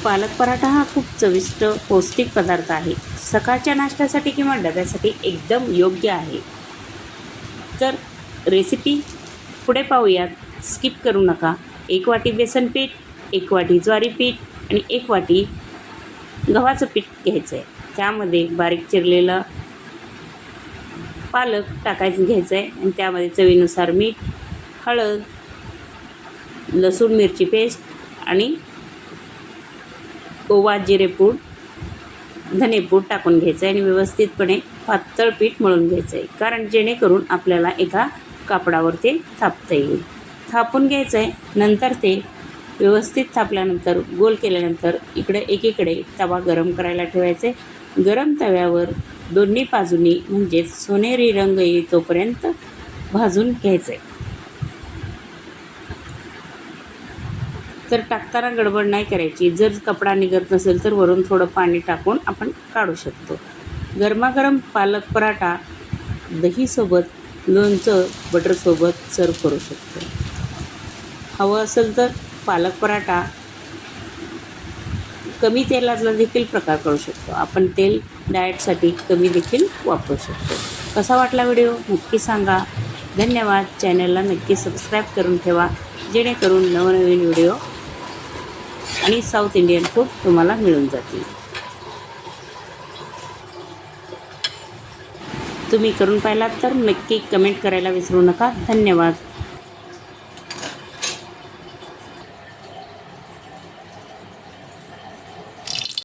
पालक पराठा हा खूप चविष्ट पौष्टिक पदार्थ आहे. सकाळच्या नाश्त्यासाठी किंवा डब्यासाठी एकदम योग्य आहे. तर रेसिपी पुढे पाहूयात. स्किप करू नका. 1 वाटी बेसन पीठ, 1 वाटी ज्वारी पीठ आणि 1 वाटी गव्हाचं पीठ घ्यायचं आहे. त्यामध्ये बारीक चिरलेलं पालक घ्यायचं आहे आणि त्यामध्ये चवीनुसार मीठ, हळद, लसूण मिरची पेस्ट आणि ओवा, जिरेपूड, धनेपूड टाकून घ्यायचं आहे आणि व्यवस्थितपणे पातळ पीठ मळून घ्यायचं आहे. कारण जेणेकरून आपल्याला एका कापडावर ते थापता येईल. थापून घ्यायचं आहे. नंतर ते व्यवस्थित थापल्यानंतर गोल केल्यानंतर एकीकडे तवा गरम करायला ठेवायचा आहे. गरम तव्यावर दोन्ही बाजूनी म्हणजेच सोनेरी रंग येईतोपर्यंत भाजून घ्यायचं आहे. तर टाकताना गडबड नाही करायची. जर कपडा निघत नसेल तर वरून थोडं पाणी टाकून आपण काढू शकतो. गरमागरम पालक पराठा दहीसोबत, लोणचं, बटरसोबत सर्व करू शकतो. हवं असेल तर पालक पराठा कमी तेलातला देखील प्रकार करू शकतो. आपण तेल डाएटसाठी कमी देखील वापरू शकतो. कसा वाटला व्हिडिओ नक्की सांगा. धन्यवाद. चॅनलला नक्की सबस्क्राईब करून ठेवा जेणेकरून नवनवीन व्हिडिओ आणि साऊथ इंडियन फूड तुम्हाला मिळून जातील. तुम्ही करून पाहिलात तर नक्की कमेंट करायला विसरू नका. धन्यवाद.